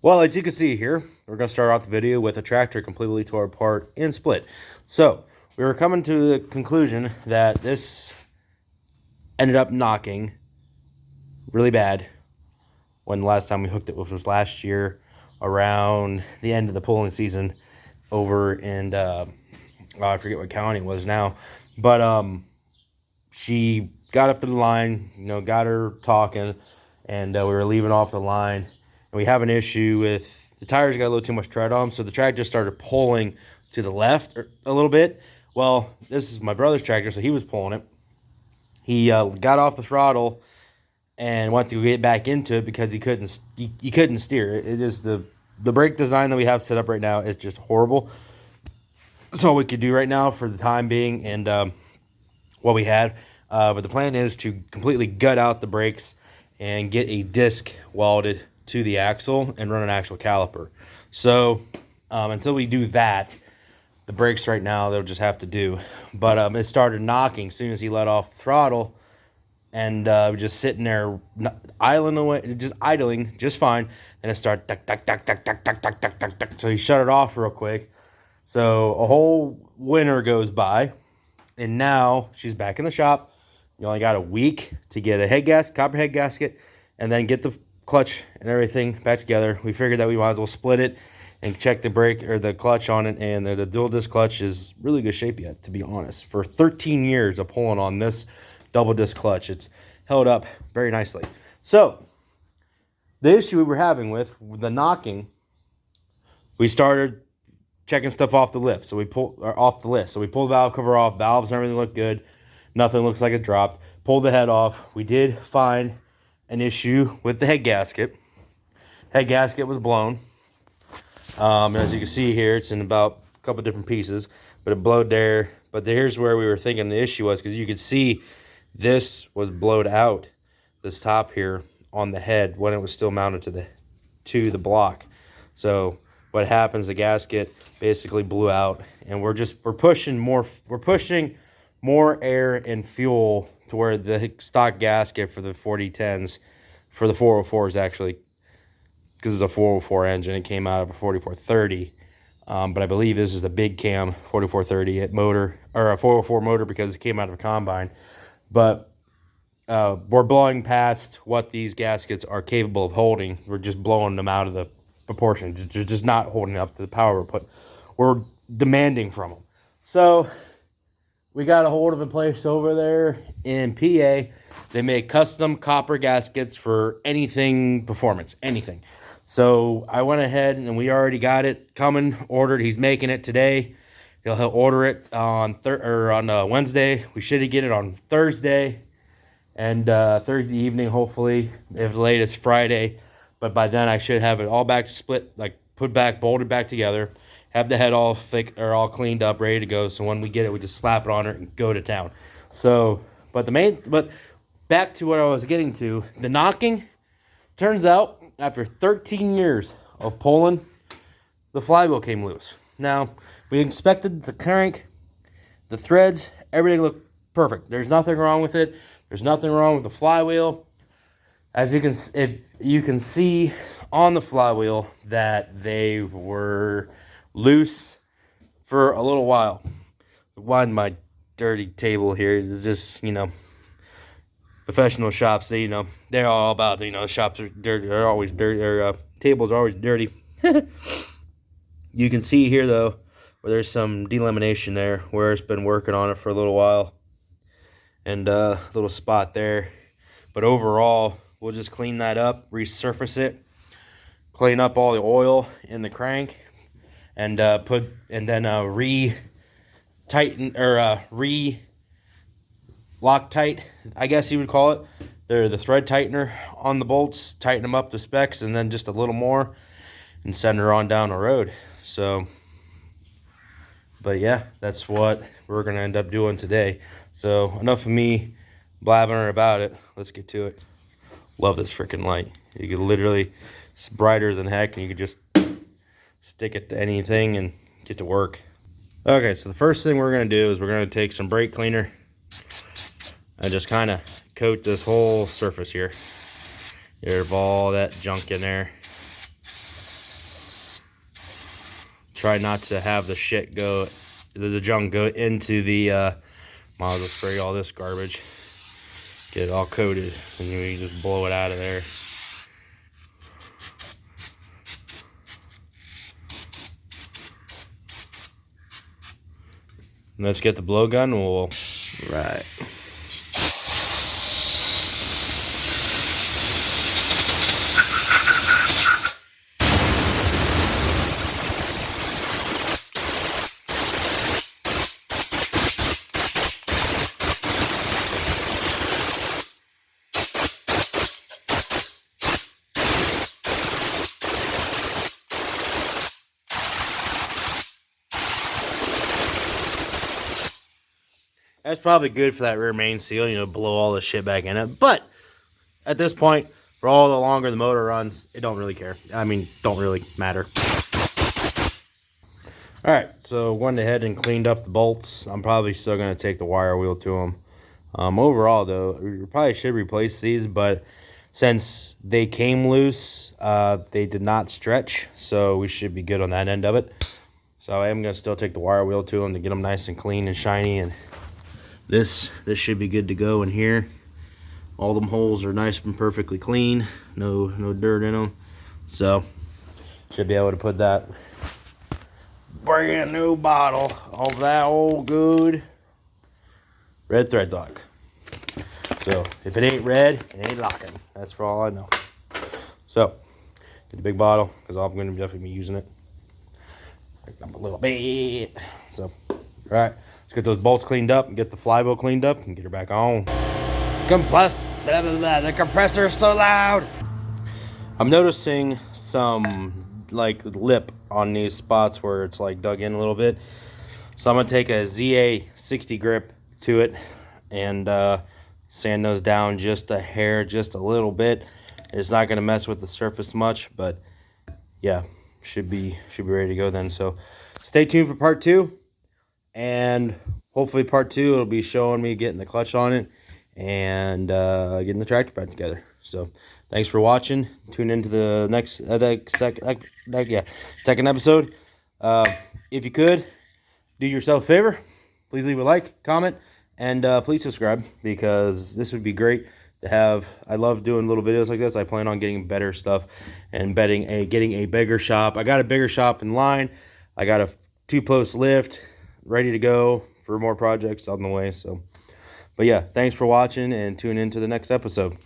Well, as you can see here, we're going to start off the video with a tractor completely tore apart and split. So, we were coming to the conclusion that this ended up knocking really bad when the last time we hooked it, which was last year around the end of the pulling season over in, I forget what county it was now. But she got up to the line, got her talking, and we were leaving off the line. We have an issue with the tires got a little too much tread on them, so the tractor started pulling to the left a little bit. Well, this is my brother's tractor, so he was pulling it. He got off the throttle and went to get back into it because he couldn't steer. It is the brake design that we have set up right now is just horrible. That's all we could do right now for the time being and what we had. But the plan is to completely gut out the brakes and get a disc welded to the axle and run an actual caliper. So until we do that, the brakes right now they'll just have to do. But it started knocking as soon as he let off the throttle, and just sitting there idling just fine. And it started duck duck duck duck duck duck duck duck duck duck. So he shut it off real quick. So a whole winter goes by, and now she's back in the shop. You only got a week to get a copper head gasket, and then get the clutch and everything back together. We figured that we might as well split it and check the brake or the clutch on it, and the dual disc clutch is really good shape yet, to be honest. For 13 years of pulling on this double disc clutch, it's held up very nicely. So the issue we were having with the knocking, we started checking stuff off the list. So we pulled the valve cover off. Valves and everything look good. Nothing looks like it dropped. Pulled the head off. We did find an issue with the head gasket. Head gasket was blown. As you can see here, it's in about a couple different pieces, but it blowed there. But here's where we were thinking the issue was, because you could see this was blowed out, this top here on the head when it was still mounted to the block. So what happens, the gasket basically blew out, and we're pushing more air and fuel to where the stock gasket for the 4010s, for the 404s actually, because it's a 404 engine, it came out of a 4430. But I believe this is the big cam 4430 motor, or a 404 motor, because it came out of a combine. But we're blowing past what these gaskets are capable of holding. We're just blowing them out of the proportion, just not holding up to the power we're demanding from them. So we got a hold of a place over there in PA. They make custom copper gaskets for anything performance, anything. So I went ahead and we already got it coming, ordered. He's making it today. He'll order it on Wednesday. We should get it on Thursday and Thursday evening, hopefully, if the latest Friday. But by then I should have it all back split, like bolted back together. Have the head all thick or all cleaned up, ready to go. So when we get it, we just slap it on it and go to town. So, but back to what I was getting to, the knocking. Turns out, after 13 years of pulling, the flywheel came loose. Now, we inspected the crank, the threads, everything looked perfect. There's nothing wrong with it. There's nothing wrong with the flywheel. If you can see on the flywheel that they were loose for a little while. Wind my dirty table here. It's just, professional shops, they're all about, shops are dirty. They're always dirty. Their tables are always dirty. You can see here, though, where there's some delamination there, where it's been working on it for a little while. And a little spot there. But overall, we'll just clean that up, resurface it, clean up all the oil in the crank, and re-tighten or Loctite, I guess you would call it. They're the thread tightener on the bolts, tighten them up to specs, and then just a little more, and send her on down the road. So, but yeah, that's what we're gonna end up doing today. So enough of me blabbering about it. Let's get to it. Love this freaking light. You could literally, it's brighter than heck, and you could just stick it to anything and get to work. Okay, so the first thing we're going to do is we're going to take some brake cleaner and just kind of coat this whole surface here. Get rid of all that junk in there. try not to have the shit go, the junk go into the, might as well spray all this garbage. Get it all coated, and you just blow it out of there. Let's get the blowgun. Right. That's probably good for that rear main seal, blow all the shit back in it. But at this point, for all the longer the motor runs, it don't really care. I mean, don't really matter. All right, so went ahead and cleaned up the bolts. I'm probably still going to take the wire wheel to them. Overall, though, we probably should replace these, but since they came loose, they did not stretch, so we should be good on that end of it. So I am going to still take the wire wheel to them to get them nice and clean and shiny, and this should be good to go in here. All them holes are nice and perfectly clean, no dirt in them, so should be able to put that brand new bottle of that old good red thread lock. So if it ain't red, it ain't locking. That's for all I know. So get the big bottle, because I'm going to definitely be using it. Break up a little bit. So all right, let's get those bolts cleaned up and get the flywheel cleaned up and get her back on. The compressor is so loud. I'm noticing some like lip on these spots where it's like dug in a little bit. So I'm gonna take a ZA60 grip to it and sand those down just a hair, just a little bit. It's not gonna mess with the surface much, but yeah, should be ready to go then. So stay tuned for part 2, and hopefully part 2 it'll be showing me getting the clutch on it and getting the tractor back together. So thanks for watching. Tune into the next second episode. If you could do yourself a favor, please leave a like, comment, and please subscribe, because this would be great to have. I love doing little videos like this. I plan on getting better stuff and getting a bigger shop. I got a bigger shop in line. I got a 2-post lift ready to go for more projects on the way. So, but yeah, thanks for watching, and tune into the next episode.